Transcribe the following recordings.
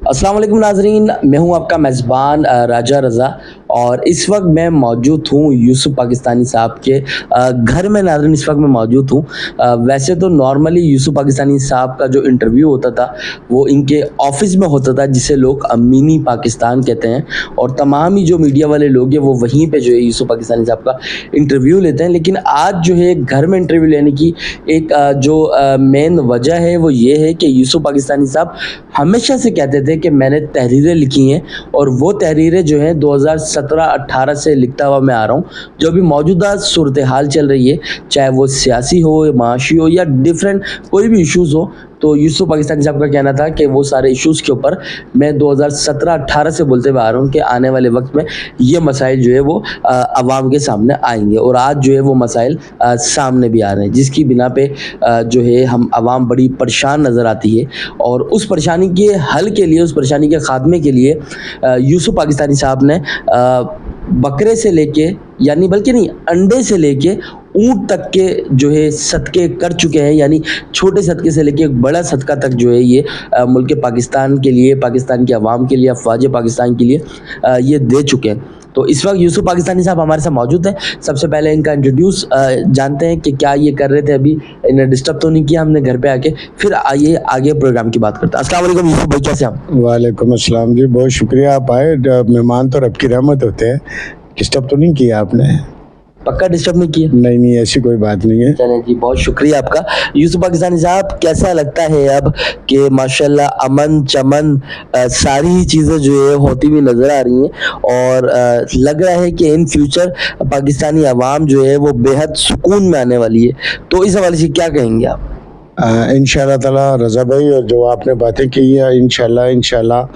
अस्सलाम वालेकुम नाजरीन, मैं हूं आपका मेज़बान राजा रज़ा और इस वक्त मैं मौजूद हूं यूसुफ पाकिस्तानी साहब के घर में। नाजरीन, इस वक्त मैं मौजूद हूं। वैसे तो नॉर्मली यूसुफ पाकिस्तानी साहब का जो इंटरव्यू होता था वो इनके ऑफिस में होता था, जिसे लोग मिनी पाकिस्तान कहते हैं, और तमाम ही जो मीडिया वाले लोग हैं वो वहीं पे जो है यूसुफ पाकिस्तानी साहब का इंटरव्यू लेते हैं। लेकिन आज जो है घर में इंटरव्यू लेने की एक जो मेन वजह है वो ये है कि यूसुफ पाकिस्तानी साहब हमेशा से कहते थे कि मैंने तहरीरें लिखी हैं, और वो तहरीरें जो हैं 2017-18 से लिखता हुआ मैं आ रहा हूँ। जो भी मौजूदा सूरत हाल चल रही है, चाहे वो सियासी हो, माशी हो या डिफरेंट कोई भी इश्यूज़ हो, तो यूसुफ पाकिस्तानी साहब का कहना था कि वो सारे इश्यूज़ के ऊपर मैं 2017-18 से बोलते हुए आ रहा हूँ कि आने वाले वक्त में ये मसाइल जो है वो आवाम के सामने आएंगे, और आज जो है वो मसाइल सामने भी आ रहे हैं, जिसकी बिना पे जो है हम आवाम बड़ी परेशान नज़र आती है। और उस परेशानी के हल के लिए, उस परेशानी के ख़ात्मे के लिए यूसुफ पाकिस्तानी साहब ने बकरे से लेके, यानी बल्कि नहीं, अंडे से लेके ऊँट तक के जो है सदक़े कर चुके हैं। यानी छोटे सदक़े से लेके एक बड़ा सदका तक जो है ये मुल्क पाकिस्तान के लिए, पाकिस्तान के अवाम के लिए, अफ़वाज पाकिस्तान के लिए ये दे चुके हैं। तो इस वक्त यूसुफ पाकिस्तानी साहब हमारे साथ मौजूद हैं। सबसे पहले इनका इंट्रोड्यूस जानते हैं कि क्या ये कर रहे थे अभी, इन्हें डिस्टर्ब तो नहीं किया हमने घर पे आके, फिर आइए आगे प्रोग्राम की बात करते हैं। अस्सलाम वालेकुम यूसुफ भाई, कैसे हैं? वालेकुम अस्सलाम जी, बहुत शुक्रिया आप आए। मेहमान तो रब की रहमत होते हैं। डिस्टर्ब तो नहीं किया आपने? पक्का डिस्टर्ब नहीं किया? नहीं, ऐसी कोई बात नहीं है। चले जी, बहुत शुक्रिया आपका। यूसुफ पाकिस्तानी साहब, कैसा लगता है अब कि माशाल्लाह अमन चमन सारी ही चीज़ें जो है होती हुई नज़र आ रही हैं, और लग रहा है कि इन फ्यूचर पाकिस्तानी अवाम जो है वो बेहद सुकून में आने वाली है, तो इस हवाले से क्या कहेंगे आप? इंशाल्लाह ताला रज़ा भाई, और जो आपने बातें की है इंशाल्लाह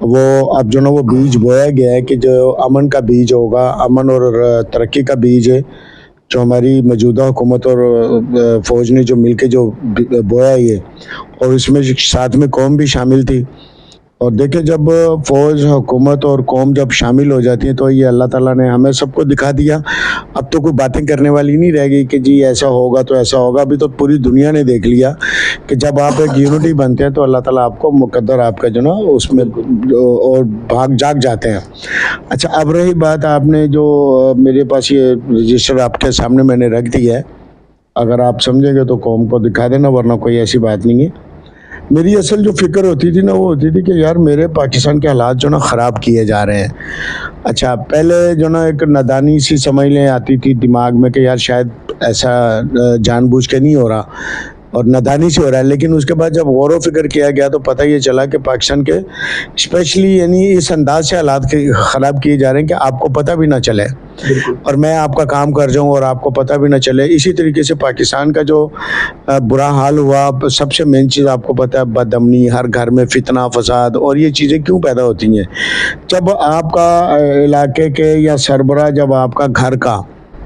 वो अब जो ना वो बीज बोया गया है कि जो अमन का बीज होगा, अमन और तरक्की का बीज है, जो हमारी मौजूदा हुकूमत और फ़ौज ने जो मिलके जो बोया ये, और इसमें साथ में कौम भी शामिल थी। और देखिए, जब फ़ौज, हुकूमत और कौम जब शामिल हो जाती है तो ये अल्लाह ताला ने हमें सबको दिखा दिया। अब तो कोई बातें करने वाली नहीं रह गई कि जी ऐसा होगा तो ऐसा होगा। अभी तो पूरी दुनिया ने देख लिया कि जब आप एक यूनिटी बनते हैं तो अल्लाह ताला आपको मुकद्दर आपका जो ना उसमें और भाग जाग जाते हैं। अच्छा, अब रही बात, आपने जो मेरे पास ये रजिस्टर आपके सामने मैंने रख दिया है, अगर आप समझेंगे तो कौम को दिखा देना, वरना कोई ऐसी बात नहीं है। मेरी असल जो फ़िक्र होती थी ना वो होती थी कि यार मेरे पाकिस्तान के हालात जो ना ख़राब किए जा रहे हैं। अच्छा, पहले जो ना एक नादानी सी समझ लें आती थी दिमाग में कि यार शायद ऐसा जानबूझ के नहीं हो रहा और नादानी से हो रहा है, लेकिन उसके बाद जब गौर व फिक्र किया गया तो पता ये चला कि पाकिस्तान के स्पेशली यानी इस अंदाज से हालात ख़राब किए जा रहे हैं कि आपको पता भी ना चले, और मैं आपका काम कर जाऊं और आपको पता भी ना चले। इसी तरीके से पाकिस्तान का जो बुरा हाल हुआ, सबसे मेन चीज़ आपको पता है बदअमनी, हर घर में फितना फसाद, और ये चीज़ें क्यों पैदा होती हैं? जब आपका इलाके के या सरबरा, जब आपका घर का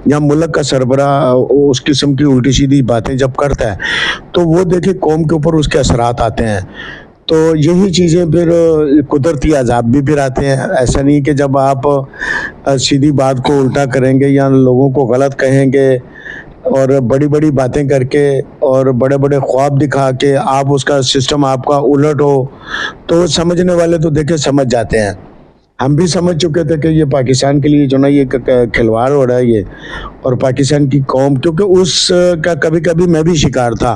या मुल्क का सरबरा उस किस्म की उल्टी सीधी बातें जब करता है तो वो देखिए कौम के ऊपर उसके असरात आते हैं। तो यही चीज़ें फिर कुदरती अज़ाब भी फिर आते हैं। ऐसा नहीं कि जब आप सीधी बात को उल्टा करेंगे या लोगों को गलत कहेंगे और बड़ी बड़ी बातें करके और बड़े बड़े ख्वाब दिखा के आप उसका सिस्टम आपका उलट हो, तो समझने वाले तो देखिए समझ जाते हैं। हम भी समझ चुके थे कि ये पाकिस्तान के लिए जो ना ये खिलवाड़ हो रहा है ये, और पाकिस्तान की कौम, क्योंकि उस का कभी कभी मैं भी शिकार था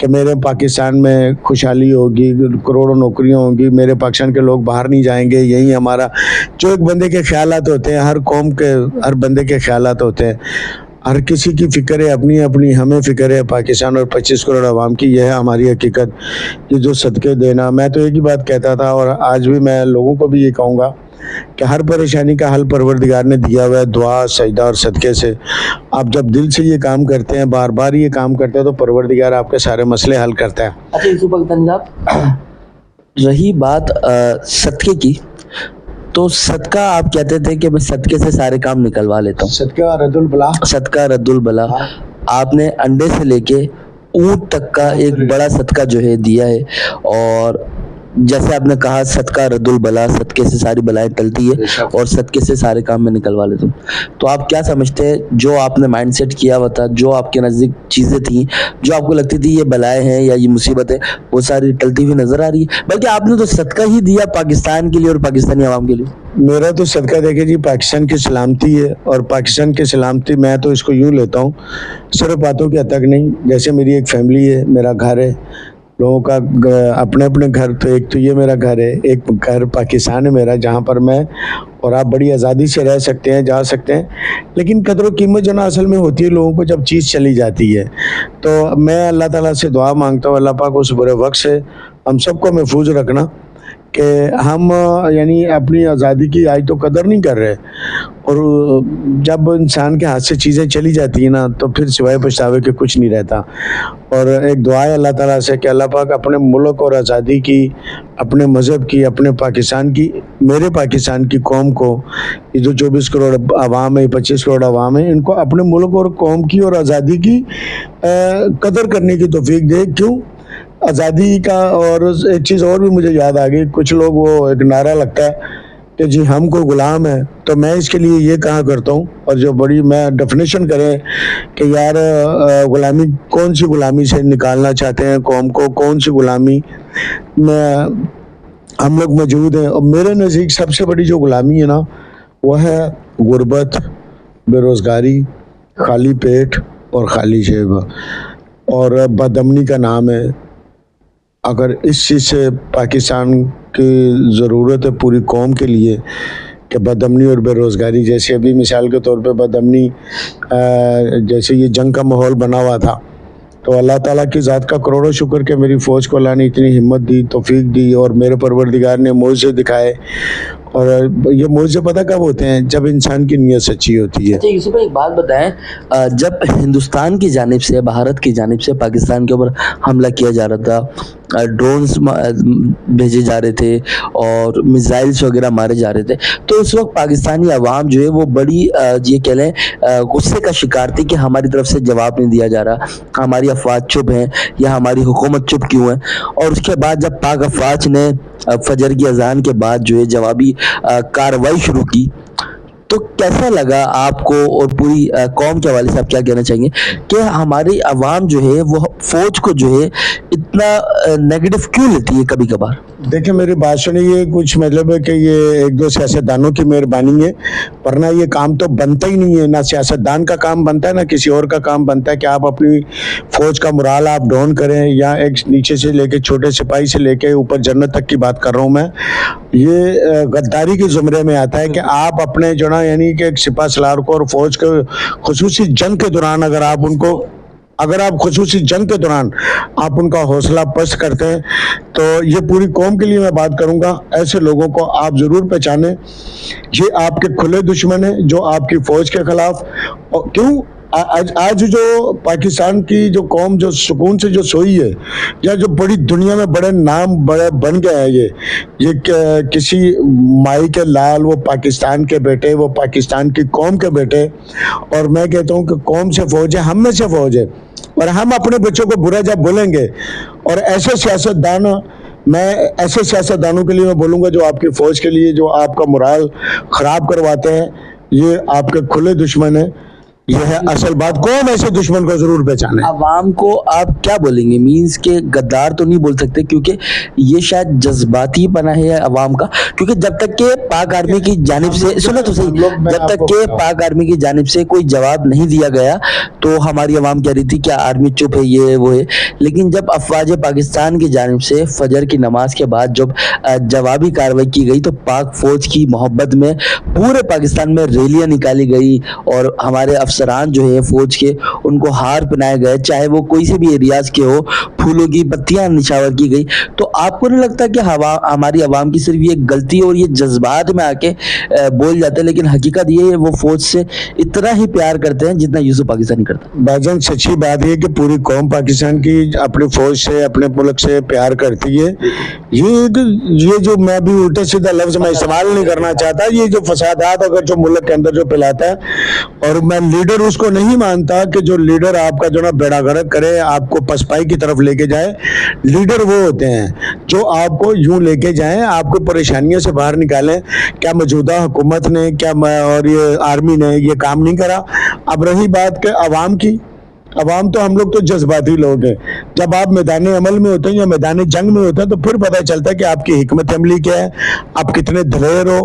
कि मेरे पाकिस्तान में खुशहाली होगी, करोड़ों नौकरियां होंगी, मेरे पाकिस्तान के लोग बाहर नहीं जाएंगे, यही हमारा जो एक बंदे के ख्यालात होते हैं, हर कौम के हर बंदे के ख्यालात होते हैं। हर किसी की फ़िक्र है अपनी अपनी, हमें फ़िक्र है पाकिस्तान और 25 करोड़ आवाम की, यह है हमारी हकीकत। ये जो सदक़े देना, मैं तो एक ही बात कहता था और आज भी मैं लोगों को भी ये कहूँगा कि हर परेशानी का हल परवरदिगार ने दिया हुआ है, दुआ, सजदा और सदक़े से। आप जब दिल से ये काम करते हैं, बार बार ये काम करते हैं, तो परवरदिगार आपके सारे मसले हल करता है। अच्छा यूसुफ पाकिस्तानी साहब, रही बात सदक़े की, तो सदका आप कहते थे कि मैं सदके से सारे काम निकलवा लेता हूँ, सदका रद्दुल बला, सदका रद्दुल बला। आपने अंडे से लेके ऊँट तक का एक बड़ा सदका जो है दिया है, और जैसे आपने कहा सदका रद्दुल बला, सदके से सारी बलाएं टलती है और सदके से सारे काम में निकलवा लेते हो। तो आप क्या समझते हैं जो आपने माइंड सेट किया हुआ था, जो आपके नज़दीक चीज़ें थी, जो आपको लगती थी ये बलाएं हैं या ये मुसीबत है, वो सारी टलती हुई नजर आ रही है? बल्कि आपने तो सदका ही दिया पाकिस्तान के लिए और पाकिस्तानी आवाम के लिए। मेरा तो सदका देखे जी पाकिस्तान की सलामती है, और पाकिस्तान की सलामती मैं तो इसको यूँ लेता हूँ, सिर्फ बातों के हद तक नहीं। जैसे मेरी एक फैमिली है, मेरा घर है, लोगों का अपने अपने घर, तो एक तो ये मेरा घर है, एक घर पाकिस्तान है मेरा, जहाँ पर मैं और आप बड़ी आज़ादी से रह सकते हैं, जा सकते हैं। लेकिन कदर व कीमत जो ना असल में होती है लोगों को जब चीज़ चली जाती है। तो मैं अल्लाह ताला से दुआ मांगता हूँ, अल्लाह पाक उस बुरे वक्त से हम सबको महफूज रखना कि हम यानी अपनी आज़ादी की आज तो कदर नहीं कर रहे, और जब इंसान के हाथ से चीज़ें चली जाती हैं ना तो फिर सिवाय पछतावे के कुछ नहीं रहता। और एक दुआ है अल्लाह ताला से कि अल्लाह पाक अपने मुल्क और आज़ादी की, अपने मज़हब की, अपने पाकिस्तान की, मेरे पाकिस्तान की कौम को, ये जो 24 करोड़ आवाम है, 25 करोड़ आवाम है, इनको अपने मुल्क और कौम की और आज़ादी की कदर करने की तौफीक दे। क्यों आज़ादी का, और एक चीज़ और भी मुझे याद आ गई, कुछ लोग वो एक नारा लगता है कि जी हम को गुलाम है, तो मैं इसके लिए ये कहा करता हूँ, और जो बड़ी मैं डेफिनेशन करें कि यार गुलामी, कौन सी गुलामी से निकालना चाहते हैं कौम को, कौन सी गुलामी में हम लोग मौजूद हैं। और मेरे नज़दीक सबसे बड़ी जो गुलामी है ना वो है गुर्बत, बेरोज़गारी, खाली पेट और खाली जेब, और बदअमनी का नाम है। अगर इस चीज़ से पाकिस्तान की ज़रूरत है पूरी कौम के लिए कि बदअमनी और बेरोज़गारी, जैसे अभी मिसाल के तौर पे बदअमनी, जैसे ये जंग का माहौल बना हुआ था, तो अल्लाह ताला की ज़ात का करोड़ों शुक्र कि मेरी फ़ौज को अल्लाह ने इतनी हिम्मत दी, तौफीक दी, और मेरे परवरदिगार ने मोज़े दिखाए। और ये मोज़े पता कब होते हैं? जब इंसान की नीयत सच्ची होती है। अच्छा यूसुफ भाई एक बात बताएं, जब हिंदुस्तान की जानिब से, भारत की जानिब से पाकिस्तान के ऊपर हमला किया जा रहा था, ड्रोन्स भेजे जा रहे थे और मिसाइल्स वगैरह मारे जा रहे थे, तो उस वक्त पाकिस्तानी अवाम जो है वो बड़ी ये कह लें गुस्से का शिकार थी कि हमारी तरफ से जवाब नहीं दिया जा रहा, हमारी अफवाज चुप हैं या हमारी हुकूमत चुप क्यों है। और उसके बाद जब पाक अफवाज ने फजर की अजान के बाद जो है जवाबी कार्रवाई शुरू की, तो कैसा लगा आपको और पूरी कौम के हवाले से आप क्या कहना चाहेंगे कि हमारी आवाम जो है वो फौज को जो है इतना नेगेटिव क्यों लेती है कभी कभार? देखिए मेरी बात सुनिए, कुछ मतलब है कि ये एक दो सियासतदानों की मेहरबानी है, वरना ये काम तो बनता ही नहीं है। ना सियासतदान का काम बनता है, ना किसी और का काम बनता है कि आप अपनी फौज का मुराल आप डाउन करें, या एक नीचे से लेके छोटे सिपाही से लेके ऊपर जन्नत तक की बात कर रहा हूँ मैं। ये गद्दारी के ज़ुमरे में आता है कि आप अपने जो ना यानी कि एक सिपा सलार को और फौज के खुसूसी जंग के दौरान अगर आप खुसूसी जंग के दौरान आप उनका हौसला पस्त करते हैं, तो ये पूरी कौम के लिए मैं बात करूंगा, ऐसे लोगों को आप ज़रूर पहचानें। ये आपके खुले दुश्मन हैं जो आपकी फ़ौज के ख़िलाफ़। और क्यों आज जो पाकिस्तान की जो कौम जो सुकून से जो सोई है, या जो बड़ी दुनिया में बड़े नाम बड़े बन गया है, ये किसी माई के लाल, वो पाकिस्तान के बेटे, वो पाकिस्तान की कौम के बेटे। और मैं कहता हूँ कि कौम से फ़ौज है, हम में से फ़ौज है, और हम अपने बच्चों को बुरा जब बोलेंगे, और ऐसे सियासतदानों के लिए मैं बोलूँगा जो आपकी फ़ौज के लिए जो आपका मोराल ख़राब करवाते हैं, ये आपके खुले दुश्मन है। यह है असल बात, कौन ऐसे दुश्मन को जरूर पहचाने। आवाम को आप क्या बोलेंगे? मीन्स के गद्दार तो नहीं बोल सकते क्योंकि ये शायद जज्बाती पना है अवाम का, क्योंकि जब तक के पाक आर्मी की जानिब से, सुनो तो सही, जब तक के पाक आर्मी की जानिब से कोई जवाब नहीं दिया गया तो हमारी आवाम कह रही थी कि आर्मी चुप है, ये वो है। लेकिन जब अफवाज पाकिस्तान की जानिब से फजर की नमाज के बाद जब जवाबी कार्रवाई की गई, तो पाक फौज की मोहब्बत में पूरे पाकिस्तान में रैलियां निकाली गई और हमारे अफसरान जो है फौज के, उनको हार पहनाए गए, चाहे वो कोई से भी एरियाज के हो, फूलों की पत्तियां निछावर की गई। तो आपको नहीं लगता कि हमारी आवाम की सिर्फ ये गलती और ये जज्बात में आके बोल जाते हैं, लेकिन हकीकत ये है वो फौज से इतना ही प्यार करते हैं जितना यूसुफ पाकिस्तानी करता है? भाईजान सच्ची बात है कि पूरी कौम पाकिस्तान की अपनी फौज से, अपने मुल्क से प्यार करती है। ये जो मैं भी उल्टे सीधा लफ्ज मैं इस्तेमाल नहीं करना चाहता, ये जो फसादात अगर जो मुल्क के अंदर जो फैलाता है, और मैं लीडर उसको नहीं मानता कि जो लीडर आपका जो ना बेड़ा गर्क करे, आपको पसपाई की तरफ लेके जाए। लीडर वो होते हैं جو آپ کو یوں لے کے جائیں, آپ کو پریشانیوں سے باہر نکالیں. کیا موجودہ حکومت نے اور یہ آرمی نے یہ کام نہیں کرا؟ اب رہی بات کہ عوام کی, عوام تو ہم لوگ تو جذباتی لوگ ہیں. جب آپ میدان عمل میں ہوتے ہیں یا میدان جنگ میں ہوتے ہیں تو پھر پتہ چلتا ہے کہ آپ کی حکمت عملی کیا ہے, آپ کتنے دلیر ہو,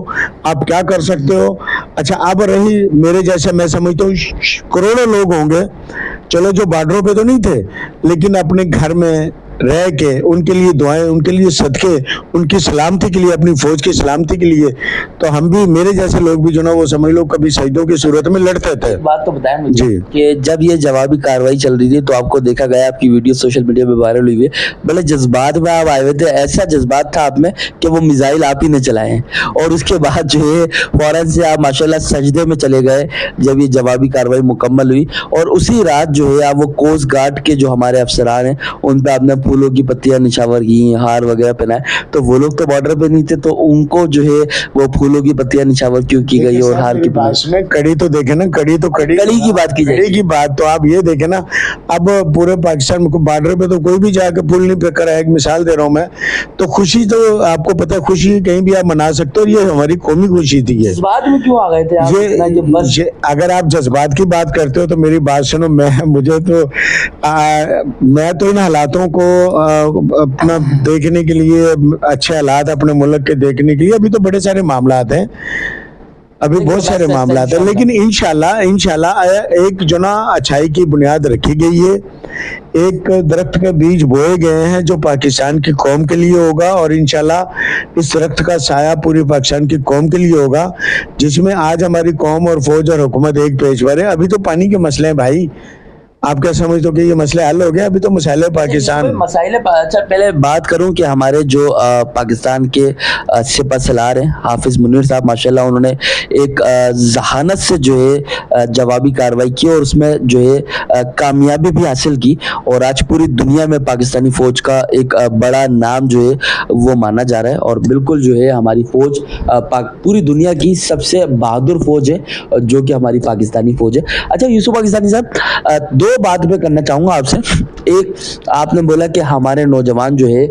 آپ کیا کر سکتے ہو. اچھا, اب رہی میرے جیسے, میں سمجھتا ہوں کروڑوں لوگ ہوں گے, چلو جو بارڈروں پہ تو نہیں تھے لیکن اپنے گھر میں رہ کے ان کے لیے دعائیں, ان کے لیے صدقے, ان کی سلامتی کے لیے, اپنی فوج کی سلامتی کے لیے, تو ہم بھی, میرے جیسے لوگ بھی جو نا وہ سمجھ لو کبھی شہیدوں کی صورت میں لڑتے تھے. ایک بات تو بتائیں مجھے جی. کہ جب یہ جوابی کاروائی چل رہی تھی تو آپ کو دیکھا گیا, آپ کی ویڈیو سوشل میڈیا پہ وائرل ہوئی ہے, بڑے جذبات میں آپ آئے ہوئے تھے, ایسا جذبات تھا آپ میں کہ وہ میزائل آپ ہی نے چلائے ہیں, اور اس کے بعد جو ہے فوراً سے آپ ماشاءاللہ سجدے میں چلے گئے جب یہ جوابی کاروائی مکمل ہوئی, اور اسی رات جو ہے آپ وہ کوسٹ گارڈ کے جو ہمارے افسران ہیں ان پہ آپ نے پھولوں کی پتیاں نچھاور کی, ہار وغیرہ پہنائے, تو وہ لوگ تو بارڈر پہ نہیں تھے تو ان کو جو ہے وہ پھولوں کی پتیاں نچھاور کیوں کی گئی اور ہار کی پاس میں کڑی تو دیکھیں نا, کڑی کی بات کی جائے, کڑی کی بات تو آپ یہ دیکھیں نا, اب پورے پاکستان میں بارڈر پہ تو کوئی بھی جا کے پھول نہیں پھینک کر ہے, ایک مثال دے رہا ہوں میں, تو خوشی تو آپ کو پتہ ہے خوشی کہیں بھی آپ منا سکتے ہو, یہ ہماری قومی خوشی تھی. جذبات میں کیوں آ گئے تھے آپ؟ یہ اگر آپ جذبات کی بات کرتے ہو تو میری بات سنو, مجھے تو میں تو ان حالاتوں کو اپنا دیکھنے کے لیے, اچھے حالات اپنے ملک کے دیکھنے کے لیے, ابھی تو بڑے سارے معاملات ہیں, ابھی بہت سارے معاملات ہیں, لیکن انشاءاللہ ایک جو نا اچھائی کی بنیاد رکھی گئی ہے, ایک درخت کے بیج بوئے گئے ہیں جو پاکستان کی قوم کے لیے ہوگا, اور انشاءاللہ اس درخت کا سایہ پوری پاکستان کی قوم کے لیے ہوگا, جس میں آج ہماری قوم اور فوج اور حکومت ایک پیشور ہے. ابھی تو پانی کے مسئلے ہیں بھائی, آپ کیا سمجھتے ہو کہ یہ مسئلے حل ہو گیا؟ ابھی تو مسائل پاکستان. اچھا, پہلے بات کروں کہ ہمارے جو پاکستان کے سپہ سالار ہیں حافظ منیر صاحب, ماشاءاللہ انہوں نے ایک ذہانت سے جو ہے جوابی کاروائی کی, اور اس میں جو ہے کامیابی بھی حاصل کی, اور آج پوری دنیا میں پاکستانی فوج کا ایک بڑا نام جو ہے وہ مانا جا رہا ہے, اور بالکل جو ہے ہماری فوج پوری دنیا کی سب سے بہادر فوج ہے جو کہ ہماری پاکستانی فوج ہے. اچھا یوسف پاکستانی صاحب, دو بات میں کرنا چاہوں گا آپ سے. ایک, آپ نے بولا کہ ہمارے نوجوان جو ہے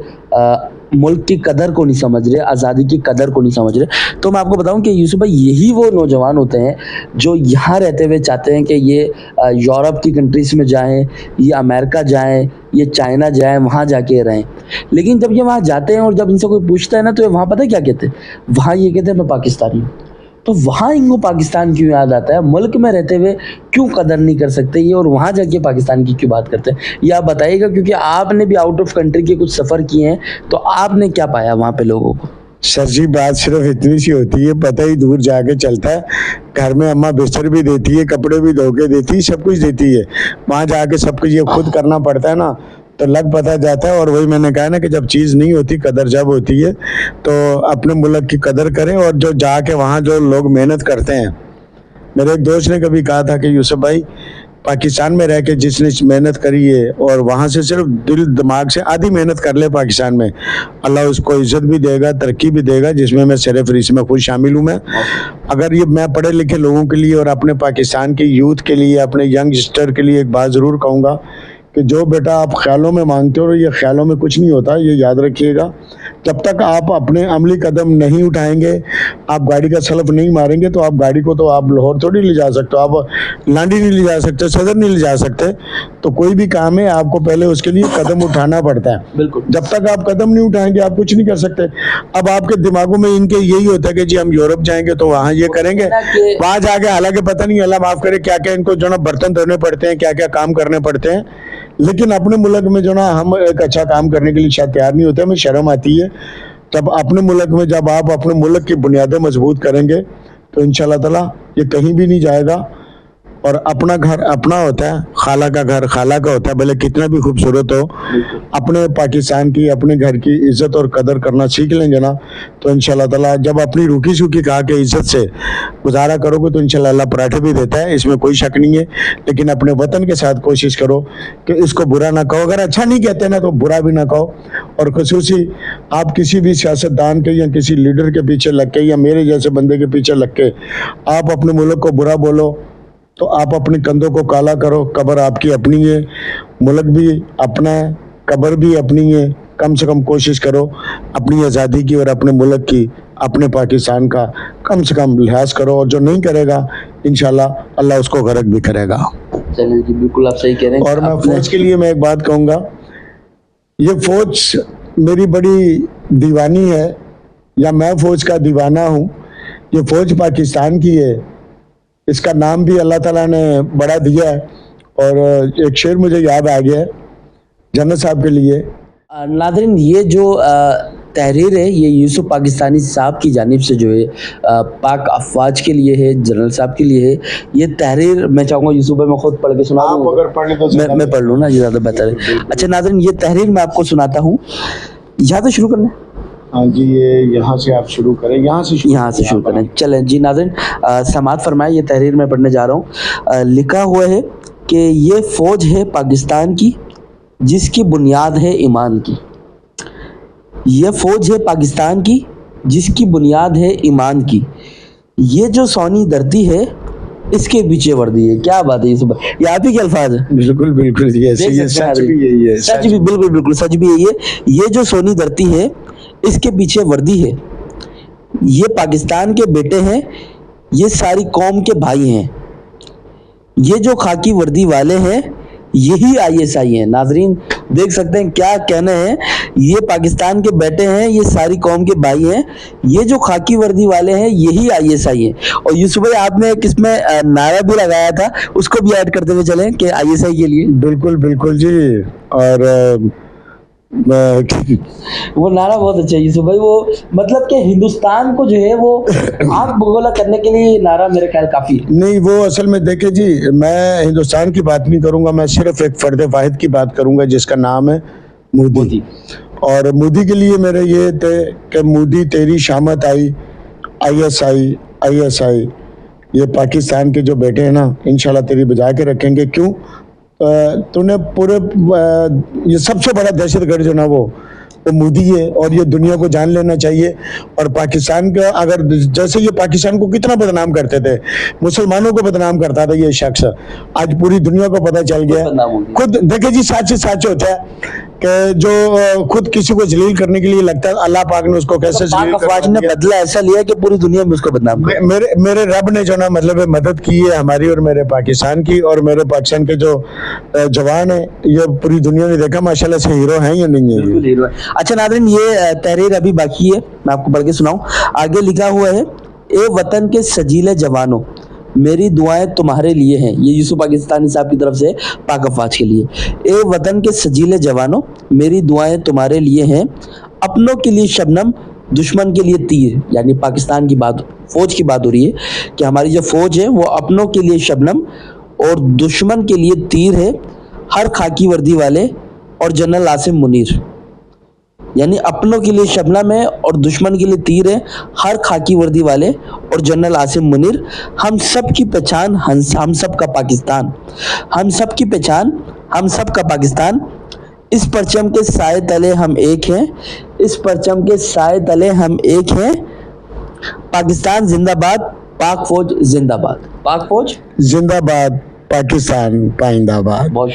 ملک کی قدر کو نہیں سمجھ رہے, آزادی کی قدر کو نہیں سمجھ رہے, تو میں آپ کو بتاؤں کہ یوسف بھائی یہی وہ نوجوان ہوتے ہیں جو یہاں رہتے ہوئے چاہتے ہیں کہ یہ یورپ کی کنٹریز میں جائیں, یہ امریکہ جائیں, یہ چائنا جائیں, وہاں جا کے رہیں, لیکن جب یہ وہاں جاتے ہیں اور جب ان سے کوئی پوچھتا ہے نا تو یہ وہاں پتہ کیا کہتے ہیں, وہاں یہ کہتے ہیں میں پاکستانی ہوں. تو وہاں ان کو پاکستان کیوں یاد آتا ہے, ملک میں رہتے ہوئے کیوں قدر نہیں کر سکتے یہ, اور وہاں جا کے پاکستان کی کیوں بات کرتے ہیں, یہ آپ بتائیے گا, کیونکہ آپ نے بھی آؤٹ آف کنٹری کے کچھ سفر کیے ہیں, تو آپ نے کیا پایا وہاں پہ لوگوں کو؟ سر جی بات صرف اتنی سی ہوتی ہے, پتہ ہی دور جا کے چلتا ہے. گھر میں اماں بستر بھی دیتی ہے, کپڑے بھی دھو کے دیتی ہے, سب کچھ دیتی ہے, وہاں جا کے سب کچھ یہ خود کرنا پڑتا ہے نا, تو لگ پتہ جاتا ہے. اور وہی میں نے کہا نا کہ جب چیز نہیں ہوتی, قدر جب ہوتی ہے, تو اپنے ملک کی قدر کریں. اور جو جا کے وہاں جو لوگ محنت کرتے ہیں, میرے ایک دوست نے کبھی کہا تھا کہ یوسف بھائی پاکستان میں رہ کے جس نے محنت کری ہے اور وہاں سے صرف دل دماغ سے آدھی محنت کر لے پاکستان میں, اللہ اس کو عزت بھی دے گا, ترقی بھی دے گا, جس میں سر فہرست میں خود شامل ہوں. میں اگر یہ میں پڑھے لکھے لوگوں کے لیے اور اپنے پاکستان کے یوتھ کے لیے, اپنے ینگسٹر کے لیے ایک بات ضرور کہوں گا کہ جو بیٹا آپ خیالوں میں مانگتے ہو, یہ خیالوں میں کچھ نہیں ہوتا, یہ یاد رکھیے گا. جب تک آپ اپنے عملی قدم نہیں اٹھائیں گے, آپ گاڑی کا سلف نہیں ماریں گے, تو آپ گاڑی کو تو آپ لاہور تھوڑی لے جا سکتے ہو, آپ لانڈی نہیں لے جا سکتے, صدر نہیں لے جا سکتے. تو کوئی بھی کام ہے آپ کو پہلے اس کے لیے قدم اٹھانا پڑتا ہے. بالکل, جب تک آپ قدم نہیں اٹھائیں گے آپ کچھ نہیں کر سکتے. اب آپ کے دماغوں میں ان کے یہی ہوتا ہے کہ جی ہم یورپ جائیں گے تو وہاں یہ کریں گے, وہاں جا کے حالانکہ پتہ نہیں, اللہ معاف کرے, کیا کیا ان کو جو نا برتن دھونے پڑتے ہیں, کیا کیا کام کرنے پڑتے ہیں. لیکن اپنے ملک میں جو نا ہم ایک اچھا کام کرنے کے لیے شاید تیار نہیں ہوتے, ہمیں شرم آتی ہے. جب اپنے ملک میں, جب آپ اپنے ملک کی بنیادیں مضبوط کریں گے تو انشاءاللہ تعالیٰ یہ کہیں بھی نہیں جائے گا. اور اپنا گھر اپنا ہوتا ہے, خالہ کا گھر خالہ کا ہوتا ہے, بھلے کتنا بھی خوبصورت ہو. اپنے پاکستان کی, اپنے گھر کی عزت اور قدر کرنا سیکھ لیں گے نا, تو انشاءاللہ تعالیٰ جب اپنی روکی سوکی کہا کہ عزت سے گزارا کرو گے تو انشاءاللہ اللہ پراٹھے بھی دیتا ہے, اس میں کوئی شک نہیں ہے. لیکن اپنے وطن کے ساتھ کوشش کرو کہ اس کو برا نہ کہو, اگر اچھا نہیں کہتے نا تو برا بھی نہ کہو. اور خصوصی آپ کسی بھی سیاستدان کے یا کسی لیڈر کے پیچھے لگ کے یا میرے جیسے بندے کے پیچھے لگ کے آپ اپنے ملک کو برا بولو تو آپ اپنے کندھوں کو کالا کرو. قبر آپ کی اپنی ہے, ملک بھی اپنا ہے, قبر بھی اپنی ہے, कम से कम कोशिश करो अपनी आज़ादी की और अपने मुल्क की, अपने पाकिस्तान का कम से कम लिहाज करो, और जो नहीं करेगा इंशाल्लाह अल्लाह उसको गर्क भी करेगा। चलिए जी, बिल्कुल आप सही कह रहे हैं। और मैं आपने- फौज के लिए मैं एक बात कहूँगा, ये फौज मेरी बड़ी दीवानी है, या मैं फौज का दीवाना हूँ। ये फौज पाकिस्तान की है, इसका नाम भी अल्लाह ताला ने बड़ा दिया है। और एक शेर मुझे याद आ गया है जन्नत साहब के लिए। नादरीन, ये जो तहरीर है ये यूसुफ पाकिस्तानी साहब की जानिब से जो है पाक अफवाज के लिए है, जनरल साहब के लिए है। ये तहरीर मैं चाहूँगा यूसुफ भाई मैं खुद पढ़ के सुना दूँ। अगर पढ़ ले तो मैं पढ़ लूँ ना, ये ज़्यादा बेहतर है। अच्छा नादरीन, ये तहरीर मैं आपको सुनाता हूँ। यहाँ से शुरू करना है? हाँ जी, ये यहाँ से आप शुरू करें, यहाँ से शुरू करें। चलें जी नाज़रीन, समाअत फरमाएं। ये तहरीर मैं पढ़ने जा रहा हूँ। लिखा हुआ है कि ये फ़ौज है पाकिस्तान की जिसकी बुनियाद है ईमान की। ये फ़ौज है पाकिस्तान की जिसकी बुनियाद है ईमान की। ये जो सोनी धरती है इसके पीछे वर्दी है। क्या बात है ये सुबह, ये आप ही के अल्फाज है? बिल्कुल बिल्कुल, ये सच भी यही है, सच भी बिल्कुल सच भी यही है। ये जो सोनी धरती है इसके पीछे वर्दी है। ये पाकिस्तान के बेटे हैं, ये सारी कौम के भाई हैं। ये जो खाकी वर्दी वाले हैं यही ISI हैं। नाजरीन देख सकते हैं क्या कहने हैं। ये पाकिस्तान के बेटे हैं, ये सारी कौम के भाई हैं। ये जो खाकी वर्दी वाले हैं यही ISI हैं। और यूसुफ भाई आपने एक इसमें नारा भी लगाया था, उसको भी ऐड करते हुए चलें कि ISI के लिए। बिल्कुल बिल्कुल जी। और वो नारा बहुत अच्छा है यूसुफ भाई, वो मतलब कि हिंदुस्तान को जो है वो आग बगोला करने के लिए नारा मेरे ख्याल काफी है। नहीं, वो असल में देखे जी, मैं हिंदुस्तान की बात नहीं करूंगा, मैं सिर्फ एक फर्द वाहिद की बात करूंगा जिसका नाम है मोदी। और मोदी के लिए मेरे ये थे कि मोदी तेरी शामत आई, ISI ये पाकिस्तान के जो बेटे हैं ना, इंशाल्लाह तेरी बजा के रखेंगे। क्यों? तूने पूरे ये सबसे बड़ा दहशतगर्द जो ना वो मोदी है, और ये दुनिया को जान लेना चाहिए। और पाकिस्तान का अगर जैसे ये पाकिस्तान को कितना बदनाम करते थे, मुसलमानों को बदनाम करता था ये शख्स, आज पूरी दुनिया को पता चल गया। खुद देखे जी, सच सच होता है कि जो खुद किसी को जलील करने के लिए लगता है, अल्लाह पाक ने उसको कैसे अफवाज ने बदला ऐसा लिया कि पूरी दुनिया में उसको बदनाम कर। मेरे रब ने जो ना मतलब मदद की है हमारी और मेरे पाकिस्तान की, और मेरे पाकिस्तान के जो जवान है ये पूरी दुनिया ने देखा माशाल्लाह से हीरो हैं या नहीं है। बिल्कुल हीरो है। अच्छा नाज़रीन, ये तहरीर अभी बाकी है, मैं आपको पढ़ के सुनाऊं। आगे लिखा हुआ है, ए वतन के सजीले जवानों मेरी दुआएं तुम्हारे लिए हैं। ये यूसुफ पाकिस्तानी साहब की तरफ से पाक अफवाज के लिए। ए वतन के सजीले जवानों मेरी दुआएं तुम्हारे लिए हैं, अपनों के लिए शबनम दुश्मन के लिए तीर। यानी पाकिस्तान की बात, फौज की बात हो रही है कि हमारी जो फौज है वो अपनों के लिए शबनम और दुश्मन के लिए तीर है। हर खाकी वर्दी वाले और जनरल आसिम मुनीर, यानी अपनों के लिए शबनम है और दुश्मन के लिए तीर है, हर खाकी वर्दी वाले और जनरल आसिम मुनीर। हम सब की पहचान हम सब का पाकिस्तान, हम सब की पहचान हम सब का पाकिस्तान। इस परचम के साए तले हम एक हैं, इस परचम के साए तले हम एक हैं। पाकिस्तान जिंदाबाद, पाक फौज जिंदाबाद। पाक फौज जिंदाबाद, पाकिस्तान पाइंदाबाद। बहुत